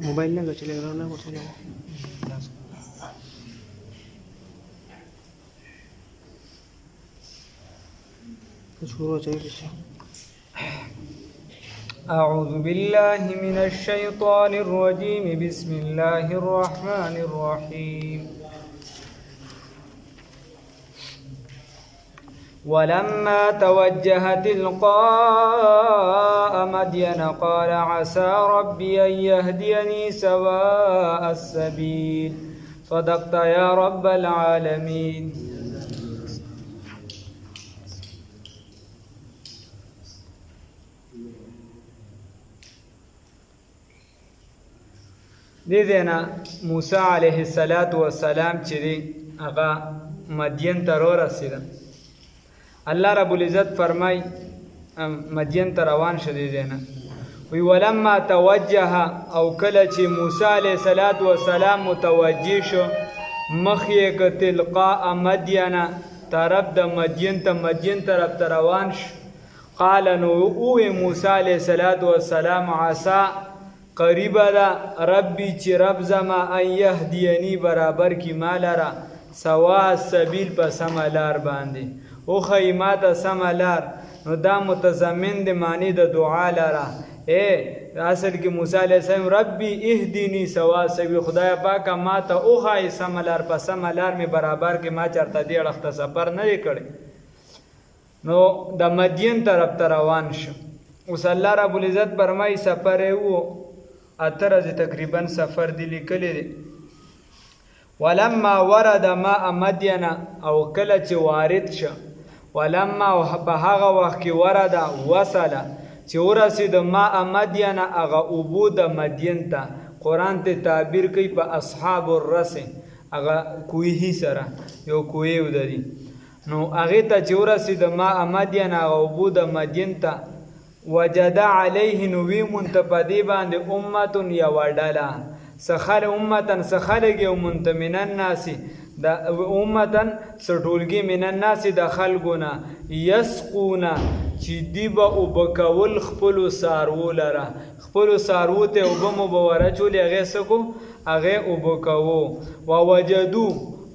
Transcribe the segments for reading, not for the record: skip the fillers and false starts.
मोबाइल ना चले ना कुछ ना शुरू चाहिए। أعوذ بالله من الشيطان الرجيم بسم الله الرحمن الرحيم ولما توجه تلقاء مدين قال عسى ربي أن يهديني سواء السبيل صدقت يا رب العالمين. دینا موسی علیه السلام چې دی هغه مدین ته رسیده. الله رب العزت فرمای مدین ته روان شدی دینا وی ولما توجه او کله چې موسی علیه السلام متوجه شو مخ یې ک تلقاء مدین طرف د مدین طرف ته روان شو. قال نو او موسی علیه السلام عسى قریب دا ربی چې رب زما ان یهدینی برابر کی مالرا سوا السبیل په سم لار باندې او خیمات سم لار. نو دا متضمن د معنی د دعا لرا اصل کې موسی علیہ السلام ربی اهدینی سوا السبیل خدای پاک ما ته او خای سم لار په سم لار می برابر کې ما چرته دی اړخته سفر نه کړی. نو د مدین طرف ته روان شو. اوس الله رب العزت فرمای سفر وو اترز تقریبا سفر دی لیکلی دی. ولما ورد ماء مدین او کله چې وارد شه ولما په هغه وخت کې ورد وصله چې ورسید ماء مدین هغه اوبو د مدین ته قرآن ته تعبیر کوي په اصحاب الرس هغه کوهی سره یو کوهی ودري. نو هغه ته چې ورسید ماء مدین هغه اوبو د مدین ته وجد علیه نوی منتپدی باندې امتون یا وډالا سخر امتن سخرگی و منت من الناس دا امتن سټولگی من الناس د خلقونا یسقونا چې دی با او بکول خپل سارو لرا خپل سارو ته او بمو بوره چول هغه سکو هغه او بکو ووجدو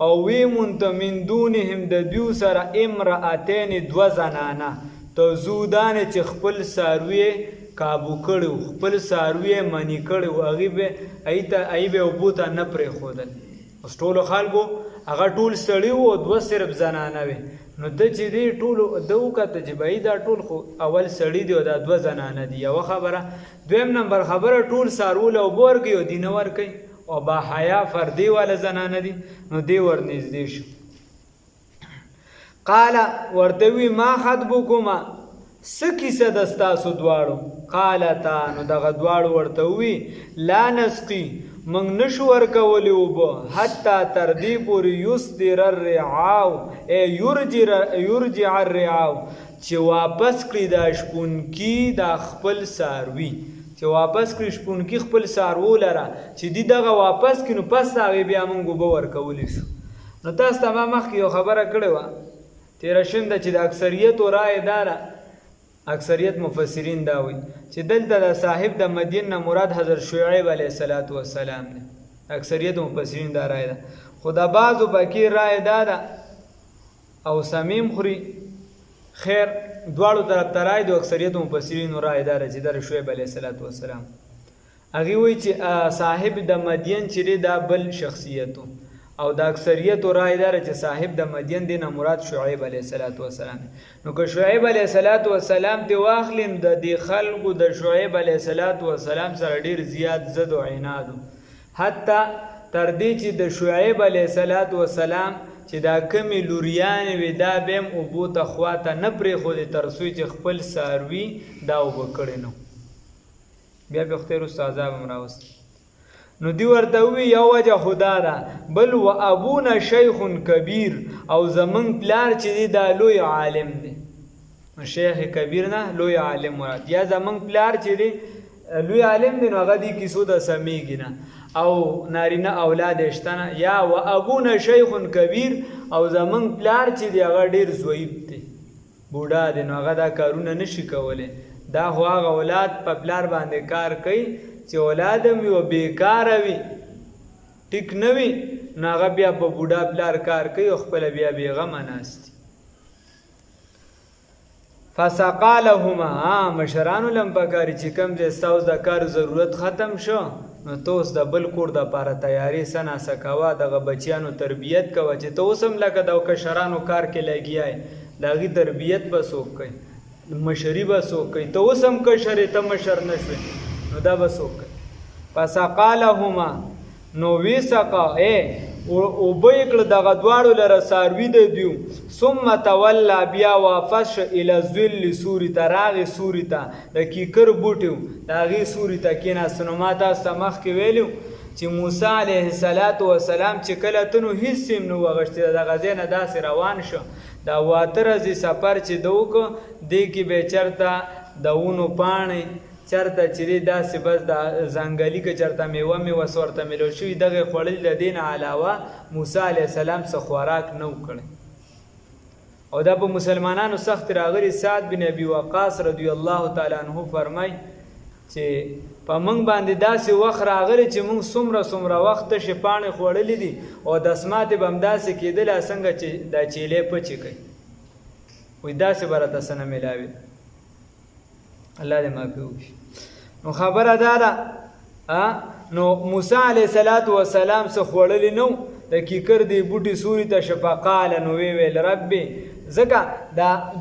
او وی منت من دونهم د دیو سره امراتین دو زنانا تو زودان چې خپل ساروی کابو کړو خپل ساروی منی کړو هغه به ایبه او بوته نه پرې خودل. اوس ټول خلکو هغه ټول سړی وو دو صرف زنانه وي. نو د چې دی ټول دو کته چې بای دا ټول خو اول سړی دی او دا دو زنانه دی. یو خبره دویم نمبر خبره ټول سارول او بورګي او دینور کوي او با حیا فردی والا زنانه دی. نو دی ورنږدې شو. قال ورتوی ما خطبکما سکی صدستاسو دواړو قالتا نو دغه دواړو ورتوی لا نسقي من نشو ورکولی وبو حتی تر دې پورې یصدر الرعاو یرجع الرعاو چې واپس کړي دا شپونکي دا خپل ساروي چې واپس کړي شپونکي خپل سارو لره چې دی دغه واپس کړي نو پس هغه بیا موږ وبو ورکولی شو. نو تاسو ته ما مخکې یو خبره کړې وه تیره شونده چې د اکثریت رائے داره اکثریت مفسرین دا وایي چې دلته د صاحب د مدین نه مراد حضرت شعیب علیه السلام دی. اکثریت مفسرین دا رائے ده خو د بعضو پکې رائے دا ده او سمیم خوري خیر دواړو طرف ته رائے د اکثریت مفسرینو رائے دا چې د شعیب علیه السلام هغې وایي چې صاحب د مدین چې دی دا بل شخصیتو او د اکثریت رائے دار چې صاحب د مدین دی نه مراد شعیب علیه السلام. نو که شعیب علیه السلام دی واخلین د دې خلکو د شعیب علیه السلام سره ډیر زیات زد او عناد حتی تر دې چې د شعیب علیه السلام چې دا کمی لوریان وي دا بهم اوبو ته خواته نه پرېښودې تر څو چې خپل ساروي دا اوبه کړی نو بیا به خدای وروسته عذاب هم راوست. نو دی ورته وی یو وجه خدا ده بل و ابونا شیخ کبیر او زمون پلار چې دی دا لوی عالم دی. شیخ کبیر نه لوی عالم مراد یا زمون پلار چې دی لوی عالم دی نو هغه دی کیسو د سمیږي نه او نارینه اولاد شتنه یا و ابونا شیخ کبیر او زمون پلار چې دی هغه ډیر ضعیف دی بوډا دی نو هغه دا کارونه نشي کولی. دا خو هغه اولاد په پلار باندې کار کوي چې اولاد هم وي او بیکاره وي ټیک نه وي نو هغه بیا په بوډا پلار کار کوي او خپله بیا بېغمه ناست دي. فسقا لهما مشرانو لم پکاري چې کوم ځای ستاسو د کار ضرورت ختم شو نو ته اوس د بل کور دپاره تیاري څه ناسه کوه دغه بچیانو تربیت کوه چې ته اوس هم لکه د کشرانو کار کې لګیا یې د هغې تربیت به څوک کوي مشري به څوک کوي ته اوس هم کشر یې ته مشر نه شوې نو دا به څوک کوي. فسقا لهما نو ویسقا اوبه یې کړه دغه دواړو لره څاروي د دیو ثم تولا بیا واپس شه الی الظل سوري ته راغې سوري ته د کیکر بوټي و د هغې سوري ته کېناست. نو ما تاسو ته مخکې ویلي چې موسی علیه السلام چې کله ته نو هېڅ سیم نه و اغوښتې د دغه ځای نه داسې روان شو دا 8 ورځې سفر چې ده وکړه دې کې به یې چېرته د ونو پاڼې چرته چې دی داسې بس د ځنګلي که چرته میوه ورته میلو شوي دغه خوړلي د دې نه علاوه موسی علیه السلام څه خوراک نه و کړی او دا په مسلمانانو سخت راغلي. سعد بن ابي وقاص رضی الله تعالی عنه فرمای چې په موږ باندې داسې وخت راغلی چې موږ څومره وخت تشې پاڼې خوړلي دي او دسماتې به هم داسې کېدلې څنګه چې دا چیلې پچې کوي وایي داسې به راته څه نه میلاوي الله دې معافي وکړي. نو خبره دا ده نو موسی علیه السلام څه خوړلی نه د کیکر دی بوټي سوري ته شفقال نو ویل ربي ځکه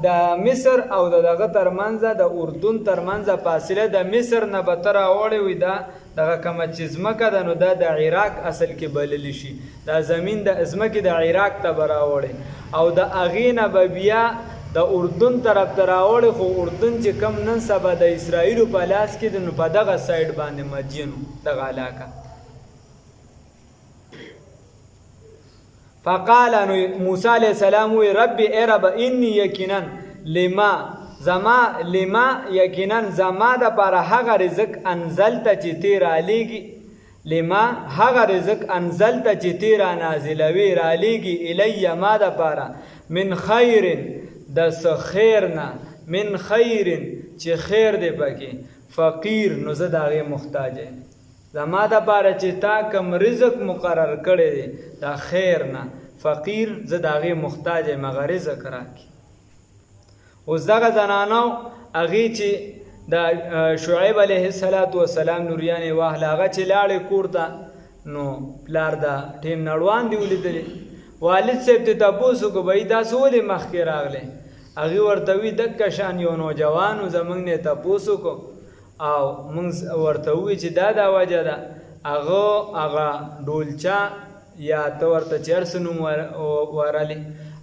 د مصر او دغه ترمنځه د اردن ترمنځه فاصله د مصر نه به ته راوړې وي دا دغه کومه چې ځمکه ده نو دا د عراق اصل کې بللی شي دا زمین د ځمکې د عراق ته به راوړې او د هغې نه به بیا د اردن طرف ته راوړې خو اردن چې کم نن سبا د اسرائیلو په لاس کې دی نو په دغه سایډ باندې مدین دغه علاقه. فقال نو موسی علیه السلام وی ربي ای رب انی یقینا لما یقینا زما دپاره هغه رزق انزلته چې تی رالیږي لما هغه رزق انزلته چې تی را نازلوي رالیږي الی ما دپاره من خیر د څه خیر نه من خیر چې خیر دی پکې فقیر نو زه د هغې محتاج یم زما دپاره چې تا کم رزق مقرر کړی دی دا خیر نه فقیر زه د هغې محتاج یم هغه رزق راکړي. اوس دغه زنانو هغې چې د شعیب علیه السلام نوریانې واهله هغه چې لاړې کور ته نو پلار د ټیم نړوان دي ولیدلې والد صاحب ته تپوس وکړو بهی داسې ولې مخکې راغلی هغې ورته وي دکه شان یو نوجوان و زموږ نه یې تپوس وکړو او موږ ورته ووی چې دا وجه ده هغه ډولچه یا ته ورته چې هر څه نوم ورلې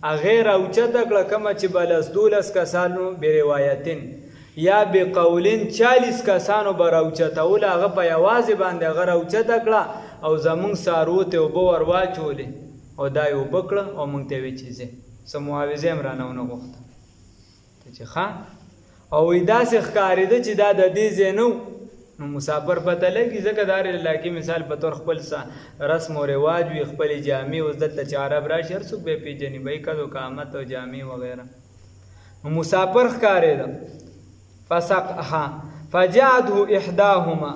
هغې راوچته کړه کومه چې به 12 کسانو بې روایتین یا بقولین 40 کسانو به راوچتول هغه په یوازې باندې هغه راوچته کړه او زموږ څاروو ته اوبه ور واچولې او دا یې اوبه کړه او موږ ته یې ویې چې ځې څه معاوضه هم رانه ونه غوښته ته چې ښه او وی داسې ښکارېده چې دا د دې ځای نه نو مسافر پته لګي ځکه دا علاقې مثال په طور خپل رسم و رواج وي خپلې جامې اوس دلته چې عرب راشي هر څوک به یې پېژني بهی قدو قامت او جامې وغیره نو مسافر ښکارېده فجعته احداهما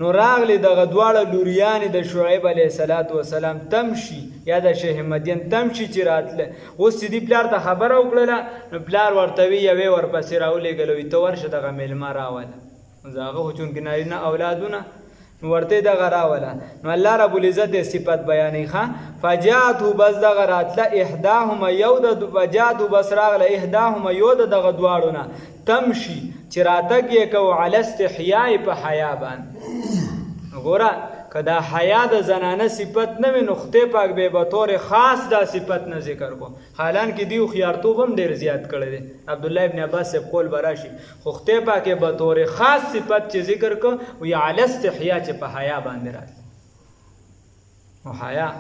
نو راغلی دغه دواړه لوریانې د شعیب علیه السلام تمشي یا د شیخ مدین تمشي چې راتله اوس چې دې پلار ته خبره وکړله نو پلار ورته وي یوې ورپسې راولېږله وي ته ورشه دغه میلمه راوله نو هغه خو چونکې نارینه اولادونه نو ورته یې دغه راوله نو الله رب العزت یې صفت بیانوي ښه فجعته بس دغه راتله احداهما یو د فجعته بس راغله احداهما یو د دغه دواړو نه تمشي چې راتګ یې کوو علی استحیا په حیا باندې ګوره که دا حیا د زنانه صفت نه وي نو خدای پاک به په طور خاص دا صفت نه ذکر کو حالانکه دی خيارتوب هم ډېر زیات کړی دی عبدالله ابن عباس صاحب قول براشي خو خدای پاک به طور خاص صفت چې ذکر کو وی علی استحیا چې په حیا باندې راځي او حیا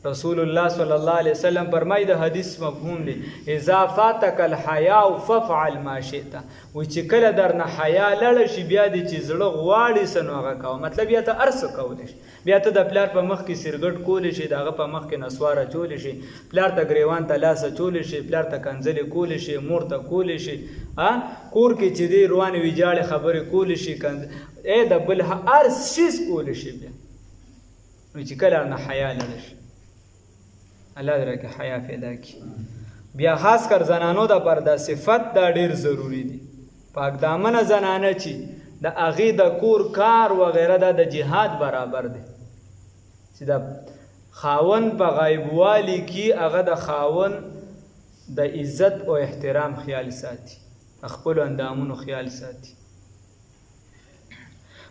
رسول الله صلی الله علیه وسلم فرمایي د حدیث مفهوم دی اذا فاتک الحیا ففعل ما شئت و چې کله درنه حیا لړ شي بیا دې چې زړه غواړي سنو هغه کوه مطلب بیا ته ارس کولی شي بیا ته د پلار په مخ کې سرګټ کولی شي دغه په مخ کې نسواره چولی شي پلار ته ګریوان ته لاسه چولی شي پلار ته کنځلې کولی شي مور ته کولی شي کور کې چې دی روانې ویجاړې خبرې کولی شي د بل هر څیز کولی شي بیا نو چې کله نه حیا لري شي الله دې راکړي حیا پیدا کړي. بیا خاص کر زنانو د پر دا صفت دا ډیر ضروری دي. پاک دامنه زنانه چې د هغې د کور کار وغیره دا د جهاد برابر دی چې د خاون په غایبوالي کې هغه د خاون د عزت او احترام خیال ساتي، خپلو اندامونو خیال ساتي.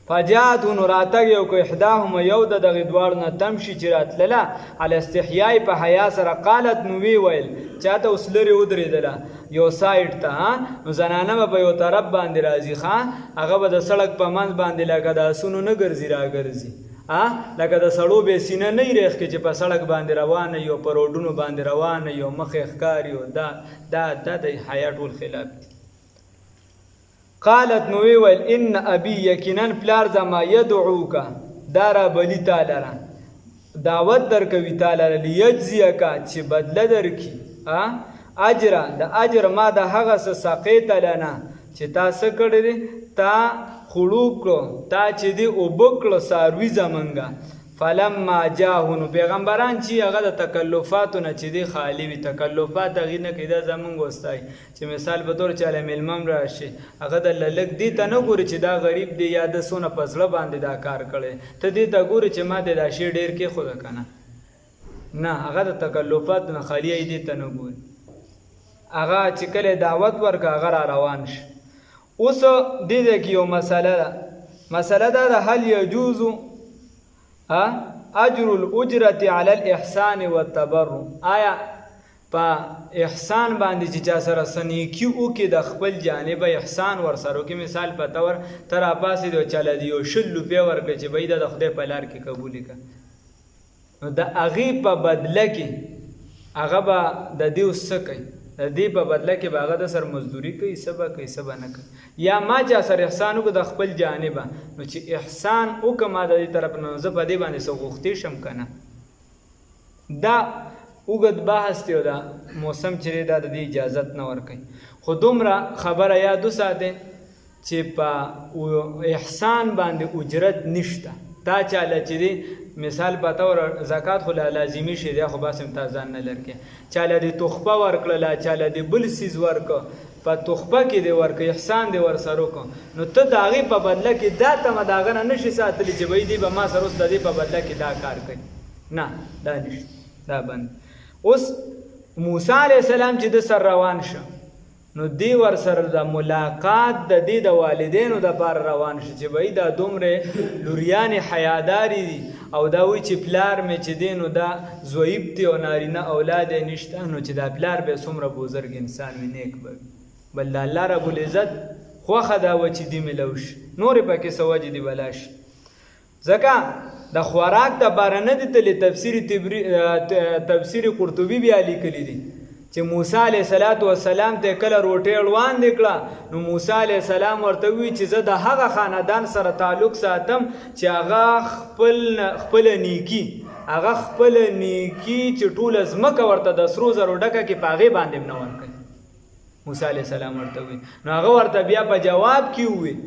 فجاءته نو راتګ یو کو احداهما یو د دغې دواړو نه تمشي چې راتلله علی استحیاء په حیا سره قالت نو وی ویل چاته اوس لرې ودرېدله یو سایډ ته نو زنانه به په یو طرف باندې راځي هغه به د سړک په منځ باندې لکه د اسونو نه ګرځي راګرځي لکه د سړو بې سینه نه ریخ کې چې په سړک باندې روانه یو په روډونو باندې روانه یو مخې ښکاري دا د حیا ټول خلاف دي. قالت نو ویل ان ابي یقینا پلار زما يدعوک دا را بلی تعالی را دعوت درکوي تعالی لیجزیک چې بدله درکي اجر د اجر ما د هغه څه سقیت لنا چې تا څه کړی دی تا خوړو کړو تا چې دی اوبه کړو څاروي زمونږه. فلما جاءه نو پیغمبران چې هغه د تکلفاتو نه چې دی خالی وي تکلفات هغې نه کوي دا زمونږ وستای چې مثال په طور چاله میلمه هم راشي هغه د لږ دې ته نه ګوري چې دا غریب دی یا د څونه په زړه باندې دا کار کړی ته دې ته ګوري چې ما دې دا شی ډېر کېښوده که نه هغه د تکلفاتو نه خالی یې دې ته نه ګوري. هغه چې کله دعوت ورکړه هغه را روان شي. اوس دې کې یو مسله ده د هل یجوز اجر الاجرة علی الاحسان والتبرع آیا په احسان باندې چې چا سره سنیکی وکړي د خپل جانبه احسان ورسره وکړي مثال په طور ته راپاسې دی چله دی یو 100 روپۍ ورکړي چې بهی د خدای په لار کې قبول کړه نو د هغې په بدله کې هغه به د دې اوس څه کوي د دې په بدله کې به هغه د سر مزدوري کوي څه به کوي څه به نه کوي یا ما چا سره احسان وکړو د خپل جانبه نو چې احسان وکړم ما د دې طرف نه زه په دې باندې څه غوښتې شم که نه. دا اوږد بحث دی او دا موسم چې دی دا د دې اجازت نه ورکوي خو دومره خبره یاد وساتئ چې په احسان باندې اجرت نشته. دا چاله چې دی مثال په طور زکات خو لازمي شي دی خو بس امتیازان نه لرکې چاله دی تخفه ورکړله چاله دی بل سیز ورکړه په تخفه کې دی ورکړه احسان دی ورسره وکړه نو ته د هغې په بدله کې دا تمه د هغه نه نشي ساتلی چې وایي دی به ما سره اوس د دې په بدله کې دا کار کوي نه دا نشته دا بند. اوس موسی علیه السلام چې د سر روان شه نو دی ور سره د ملاقات د دې د والدینو د پاره روان شي چې وایي دا دومره لوریانې حیاداري دي او دا وایي چې پلار مې چې دی نو دا ضعیف دی او نارینه اولاد یې نشته نو چې دا پلار به څومره بزرګ انسان وي نیک به بل د الله رب العزت خوښه دا وه چې دې میلو شي نورې پکې څه وجې دي بلا شي. ځکه د خوراک د باره نه دي تللی تفسیر قرطبي بیا لیکلی دي چې موسی علیه السلام ته کله روټۍ وړاندې کړه نو موسی علیه السلام ورته ووایي چې زه د هغه خاندان سره تعلق ساتم چې هغه خپله نیکي چې ټوله ځمکه ورته د سرو زرو ډکه کې په هغې باندې هم نه ورکوي. موسی علیه السلام ورته ووایي نو هغه ورته بیا په جواب کې ووایي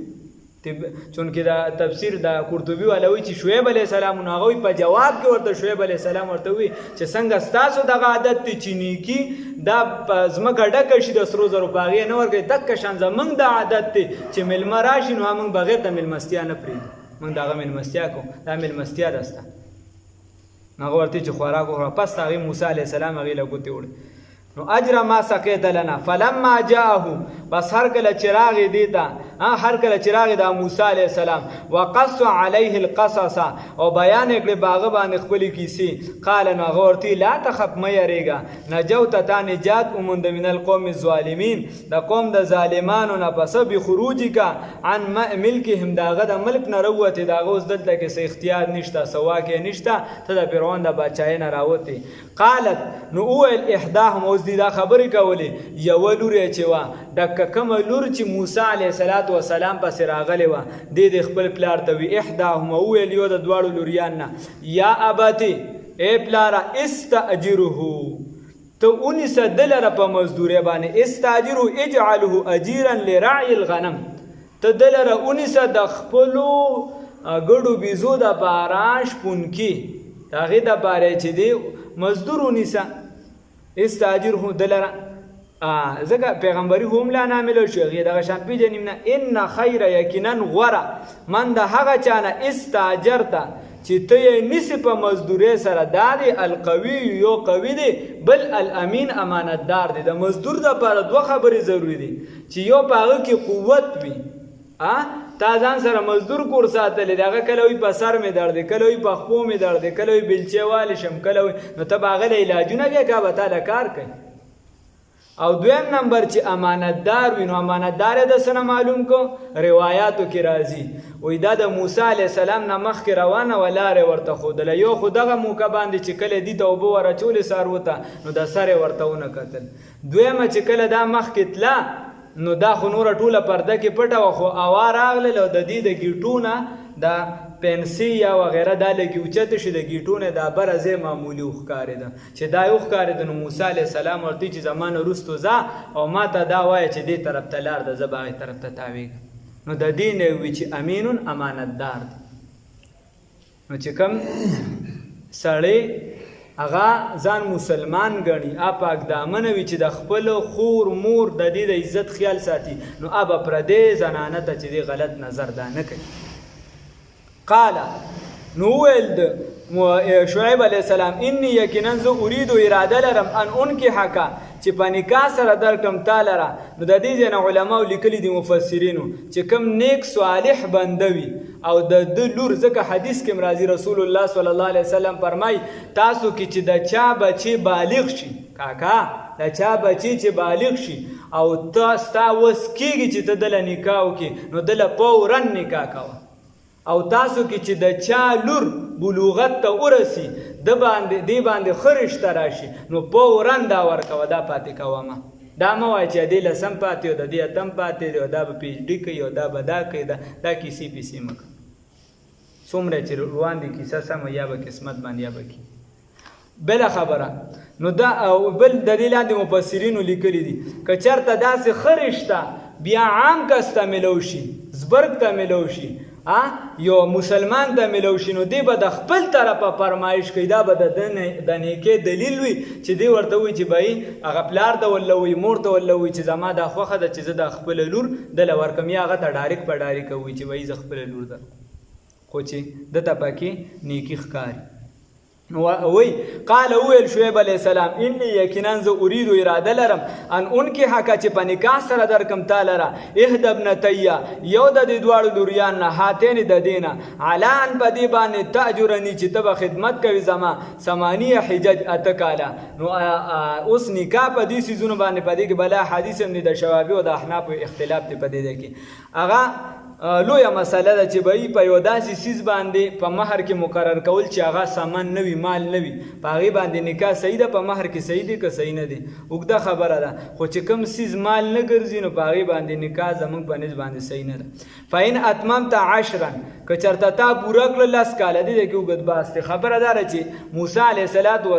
چونکې دا تفسیر د قرطبي والا وایي چې شعیب علیه السلام نو هغه په جواب کې ورته شعیب علیه السلام ورته وایي چې څنګه ستاسو دغه عادت دی چې نیکي دا په ځمکه ډکه شي د سرو زرو په هغې نه ورکوي دقه شان زموږ دا عادت دی چې میلمه راشي نو موږ بغیر د میلمستیا نه پرېږدو موږ د هغه میلمستیا کوو دا میلمستیا ده ستا هغه ورته چې خوراک وخوره پس هغې موسی علیه السلام هغې له ګوتې وړې نو اجر ما سقیت لنا فلما جاءه بس هر کله چې راغی دې ته هر کله چې راغی د موسی علیه السلام وقص علیه القصص او بیان یې کړې په هغه باندې خپلې کیسې قال نو هغه ورته لا تخف مه یریږه نجوت تا نجات ومونده من القوم الظالمین د قوم د ظالمانو نه پس بخروجک عن ملکهم د هغه د ملک نه راوتې د هغه اوس دلته کې څه اختیار نشته څه واک یې نشته ته د فرعون د باچایۍ نه راوتې. قالت نو وویل احداهم اوس دې دا خبرې کولې یوه لور یې چې وه ډکه کومه لور چې موسی علیه السلام پسې راغلې وه دې د خپل پلار ته وي احداهما وویل یو د دواړو لوریان نه یا ابتې ای پلاره استاجره ته ونیسه ده لره په مزدورۍ باندې استاجره اجعله اجیرا لرعی الغنم ته د لره ونیسه د خپلو ګډو بیزو دپاره شپونکي د هغې دپاره چې دی مزدور ونیسه استاجر هو د لره ځکه پیغمبري هم لا ناملو شو هغې دغه شان پېژنیم نه ان خیر یقینا غوره من د هغه چا نه استاجرته چې ته یې نیسې په مزدورۍ سره دا دی القوي یو قوي دی بل الامین امانتدار دی د مزدور دپاره دوه خبرې ضروري دي چې یو په هغه کې قوت وي تا ځان سره مزدور کور ساتلی دی هغه کله وي په سر مې درد دی کله وي په خپو مې درد دی کله وي بلچې والی شم کله وي نو ته به هغه له علاجونه کوې که به تا له کار کوي او دویم نمبر چې امانتدار وي نو امانتدار یې د څه نه معلوم کو روایاتو کې راځي وایي دا د موسی علیه السلام نه مخکې روانه وه لارې ورته ښودله یو خو دغه موقع باندې چې کله دي ته اوبه ورچولې څاروو ته نو د سر یې ورته ونه کتل دویمه چې کله دا مخکې تله نو دا خو نوره ټوله پرده کې پټه وه خو هوا راغلل او د دې د ګیټو نه د پنسي یا وغیره دا لږې اوچته شي د ګیټو نه دا بره ځای معمولي وښکارېده چې دا یې وښکارېده نو موسی علیه السلام ورته چې زما نه وروستو ځه او ما ته دا وایه چې دې طرف ته لار ده زه به هغې طرف ته تاویږم نو د دې نه وي چې امینون امانتدار دی نو چې کوم سړی هغه ځان مسلمان ګڼي پاک دامنه وي چې د خپل خور مور د دې د عزت خیال ساتي نو به پردې زنانه ته چې دې غلط نظر دا نه کوي قال نو ویل د شعیب علیه السلام انی یقینا زه اریدو اراده لرم ان انکحک چې په نکاح سره درکړم تا لره نو د دې ځای نه علماو لیکلي دي مفسرینو چې کوم نیک صالح بنده وي او د ده لور ځکه حدیث کې راځي رسول الله صلی الله علیه وسلم فرمایي تاسو کې چې د چا بچی بالغ شي کاکا د چا بچی چې بالغ شي او ستا وس کېږي چې ته دله نکاح وکړي نو دله فوراً نکاح کوه او تاسو کې چې د چا لور بلوغت ته ورسي دې باندې ښه رشته راشي نو فوراً دا ورکوه دا پاتې کوه مه دا مه وایه چې دې لسم پاتې او د دې اتم پاتې دی او دا به پی ایچ ډي کوي او دا به دا کوي دا کیسې پیسې مه کوه څومره چې روان دي کیسه سمه یا به قسمت باندې یا به کي بله خبره نو دا بل د دې لاندې مفسرینو لیکلي دي که چېرته داسې ښه رشته بیا عام کس ته میلو شي زبرګ ته میلو شي یو مسلمان ته میلو شي نو دی به د خپل طرفه فرمایش کوي دا به د نیکۍ دلیل وي چې دی ورته وایي چې بهی هغه پلار ته ولله وایي مور ته ولله وایي چې زما دا خوښه ده چې زه د خپله لور دله ورکم یا هغه ته ډایرکټ په ډایرکټه وایي چې بهی زه خپله لور ده خو چې دته پکې نیکي ښکاري وی قال ویل شعیب علیه السلام انی یقینا زه اریدو اراده لرم ان انکحک چې په نکاح سره درکم تا لره احدی ابنتیه یو د دې دواړو لوریان نه هاتین د دې نه علی ان په دې باندې تأجرني چې ته به خدمت کوي زما 8 حجج اته کاله نو اوس نکاح په دې څیزونو باندې په دې کې بلا حدیث هم د شوابي او د احناف اختلاف دی په دې کې هغه لویه مسله ده چې به په یو داسې څیز باندې په مهر کې مقرر کول چې هغه سامان نه وي مال نه وي په هغې باندې نکاح صحیح ده په مهر کې صحیح دی که صحیح نه دی اوږده خبره ده خو چې کوم څیز مال نه ګرځي نو په هغې باندې نکاح زموږ په نس باندې صحیح نه ده فإن اتممت عشرا که چېرته تا پوره کړه 10 کاله دی کې اوږد بحث دی خبره دا ده چې موسی علیه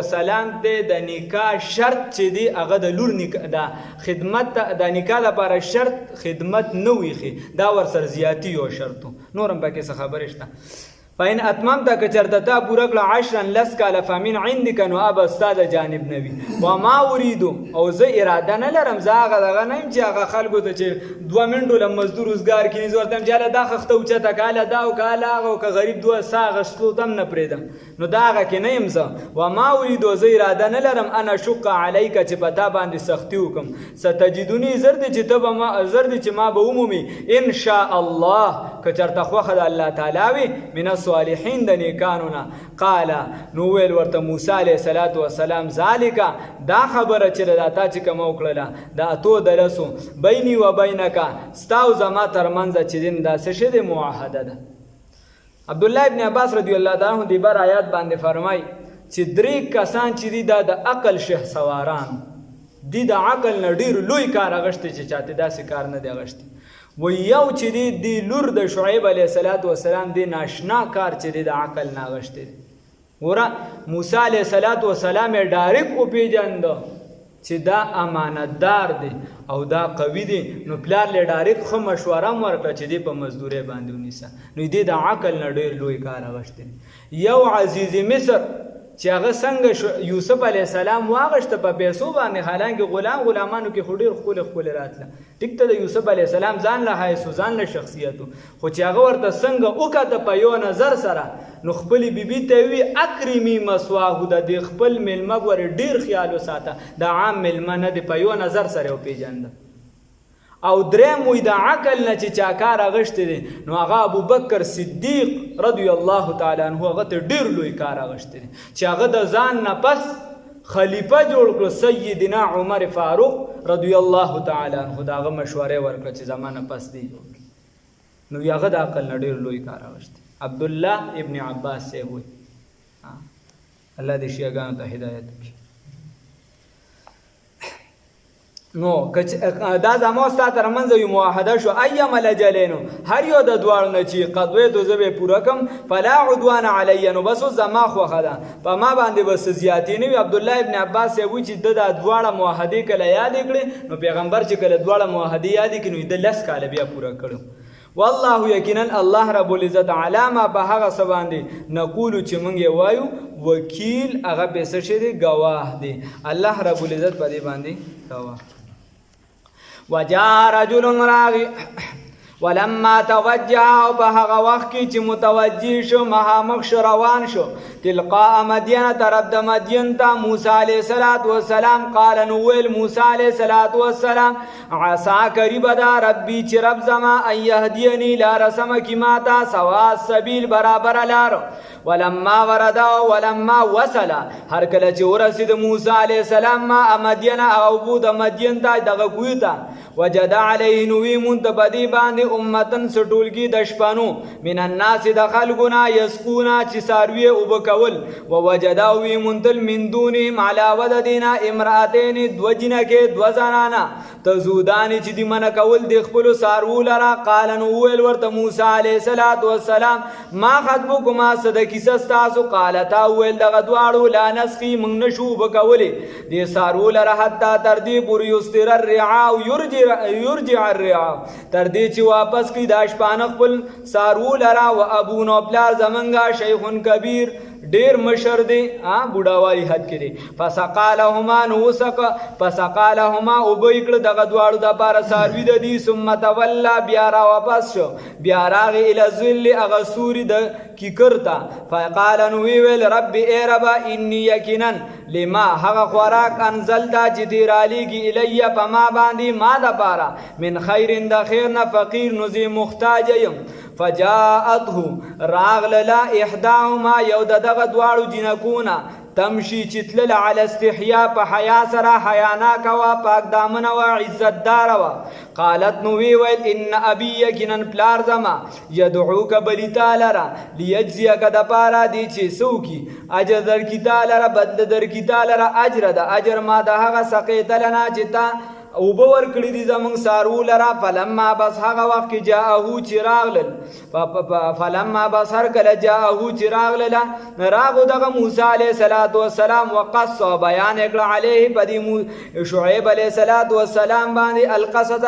السلام ته د نکاح شرط چې دی هغه د لور د خدمت د نکاح لپاره شرط خدمت نه وي دا ورسره زیات یو شرطو نورم پکې څه خبرې شته فإن اتممت که چېرته تا پوره کړه 10 10 کاله فمن عندک نو به ستا د جانب نه وي وما اریدو او زه اراده نه لرم زه هغه دغه نه یم چې هغه خلکو ته چې 2 منټو له مزدور روزګار کړي زه ورته یم چې هله دا خښته اوچته که هله دا او که هله هغه او که غریب 2 ساه اخېستلو ته هم نه پرېږدم نو دا هغه کې نه یم زه وما اریدو زه اراده نه لرم ان اشق علیک چې په تا باندې سختي وکړم ستجدوني زر دی چې ما به ومومي ان شاء الله که چېرته خوښه د الله تعالی وي من الصالحین د نیکانو نه قال نو ویل ورته موسی علیه السلام ذالک دا خبره چې دا تا چې کومه وکړله د اتو د لسو بیني و بینک ستا او زما ترمنځ چې دین دا څه شی دی معاهده ده عبدالله ابن عباس رضی الله تعالی عنه د بر آیات باندې فرمای چې 3 کسان چې دي دا د عقل شهسواران دي د عقل نه ډېر لوی کار اغشتي چې چاته داسې کار نه دی اغشتي و یو چې دی لور د شعیب علیه السلام دی ناشنا کار چې دی د عقل نه اغشتي ګوره موسی علیه السلام یې ډایرکټ وپېژنده چې دا امانتدار دی او دا قوي دی نو پلار له ډایرکټ خو مشوره هم ورکړه چې دې په مزدورۍ باندې ونیسه. نو دې د عقل نه ډېر لوی کار اغوښتی. یو عزیز مصر چې هغه څنګه یوسف علیه السلام واغشته په پیسو باندې، حالانکه غلامانو کې خو ډېر ښکلې راتله. ټیک ته د یوسف علیه السلام ځان له حیث ځان له شخصیت خو چې هغه ورته څنګه وکته په یو نظر سره، نو خپلې بیبي ته وي اکرمي مثواه، د دې خپل میلمه ګورې ډېر خیال وساته، د عام میلمه نه دی، په یو نظر سره یې وپېژنده. او دریم وی د عقل نه چې چا کار اغوښتی دی نو هغه ابوبکر صدیق رضی الله تعالی عنه هغه ته ډېر لوی کار اغوښتی دی چې هغه د ځان نه پس خلیفه جوړ کړو سیدنا عمر فاروق رضی الله تعالی عنه، د هغه مشورې ورکړه چې زما نه پس دی جوړ کړي. نو هغه د عقل نه ډېر لوی کار اغوښتی. عبدالله ابن عباس صاحب وی الله دې شیعهګانو ته هدایت وکړي. نو دا زما ستا تر منځ یو معاهده شو، ایم لجلینو هر یو د دواړو نه چې قضویتو زه به یې پوره کړم فلا عدوان علی، نو بس اوس زما خوښه ده، په ما باندې بس زیاتې نه وي. عبدالله ابن عباس یې وایي چې ده دا دواړه معاهدې کله یادې کړې نو پیغمبر چې کله دواړه معاهدې یادې کړي نو د 10 کاله بیا پوره کړو. والله یقینا الله رب العزت علامه په هغه څه باندې نقولو چې موږ یې وایو وکیل، هغه به څه شي دی؟ ګواه دی. الله رب العزت په دې باندې ګواه. وجاء رجل راغی ولما توجه، او په هغه وخت کې چې متوجه شو مخامخ شو روان شو تلقاء مدین طرف د مدین ته موسی علیه السلام قال نو ویل موسی علیه السلام عسا قریب ده ربي چې رب زما ان یهدینی لار سمکی ماتا سوا السبیل برابر لار. ولما ورد ولما وصل، هر کله چې ورسید موسی علیه السلام ما مدین او بود مدین ته دغه کوی ته وجد علیه نوی منتبدی باندې امتن سټولګي د شپانو من الناس د خلقنا یسقونا چې ساروی او بکول ووجد وی منتل من دونهم علی وددنا امراتین دوجنه کې دو زنانا تزودان چې دی من کول د خپل سارو لرا. قال نو ویل ورته موسی علیه السلام ما خطبکما صدق کیسه تاسو؟ قالتا ویل دغه دواړو لا نسقي موږ نشو وبکولې د سارو لره حتی تر دې پورې یستر الرعا او یرجع الرعا، تر دې چې واپس کړي د شپانه خپل سارو لره. و ابونا پلار زمونږه شیخ کبیر ډیر مشر دی، بوډاوالی حد کې دی. فسقالهما نوسق فسقالهما او بېکړه دغه دواړو د پاره ساروي د دي. ثم تولى بیا را واپس شو، بیا راغی الی ذل هغه سوري د کیکرتا. فقال نو ویل رب ای رب انی یقینا لما هغه خوراک انزلتا چې دی رالیږي الی په ما باندې ما د پاره من خیر د خیر نه فقیر نو زی محتاج یم. فجاءته راغللا احداهما یو دغه دواړو جنکونه تمشي چې تلل علی استحیا په حیا سره حیانا کوا پاک دامن و عزت دار و. قالت نو ویل ان ابي یقینا پلار زما يدعوک بلیتا لرا لیجزیک د پارا دی چې سوکی اجر در کی تعالی بدل در کی تعالی اجر د اجر ما د هغه سقیتلنا چې تا او باور کړی دي زمونږ سارو لرا. فلما بس هغه وخت کې جاءه چراغل فلما بس هر کله جاءه چراغل راغو دغه موسی علیه السلام وقص بیان کړ علیه بدی شعیب علیه السلام باندې القصص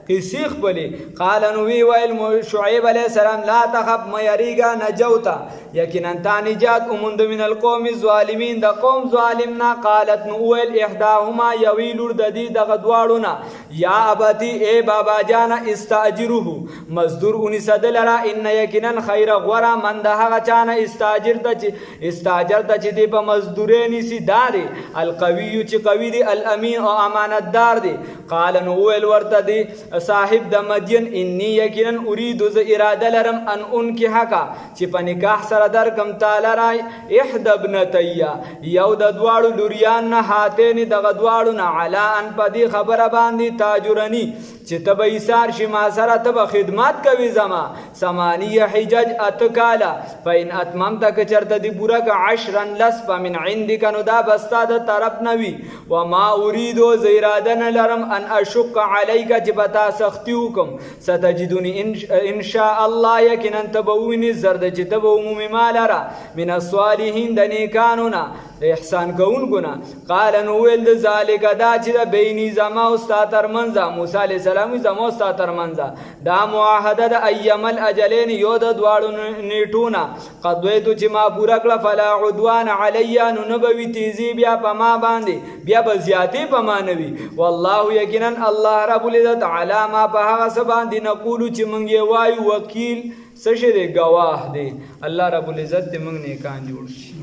قصه خپل. قال نو ویل شعیب علیه السلام لا تخف ما یریگا نجوتا یقینا تا نجات اومند من القوم الظالمین د قوم ظالمنا. قالت نو ویل احداهما یویل دی دغه دواړو نه یا ابتی ای بابا جان استاجره مزدور اونی صدلرا ان یقینا خیر غورا من د هغه چانه استاجر ته چې دی په مزدورې نسی داري القوی چې قوی دی الامین او امانتدار دی. قال نو ویل ورته دی صاحب د مدین انی یقینا اريد ز اراده لرم ان انکحک چې په نکاح سره درکم تعالی را احد ابنتیا یو د دواړو لوریان نه هاتین دغه دواړو نه علا ان پدی خبره باندې تاجرنی چې ته به ایثار شي ما سره، ته به خدمت کوي زما 8 حجج 8 کاله. فإن اتممت که چرته دې پوره که 10 لس فمن عندک نو دا به ستا د طرف نه وي. وما اریدو زه اراده نه لرم ان اشق علیک چې به تا سختي وکړم. ستجدني ان شاء الله یقینا ته به ووینې زر ده چې ته به ومومې ما لره من الصالحین د نیکانو نه د احسان کوونکو نه. قال نو ویل د ذالک دا چې د بیني زما او ستا ترمنځه، موسی علیه السلام زما او ستا ترمنځه دا معاهده د ایام الاجلین یو د دواړو نیټو نه. قضیتو چې ما پوره کړه فلا عدوان علی نو نه به وي تیزي بیا په ما باندې، بیا به زیاتې په ما نه وي. والله یقینا الله رب العزت علی ما په هغه څه باندې نقولو چې موږ یې وایو وکیل څه شی دی ګواه دی. الله رب العزت دې موږ نیکان جوړ شي.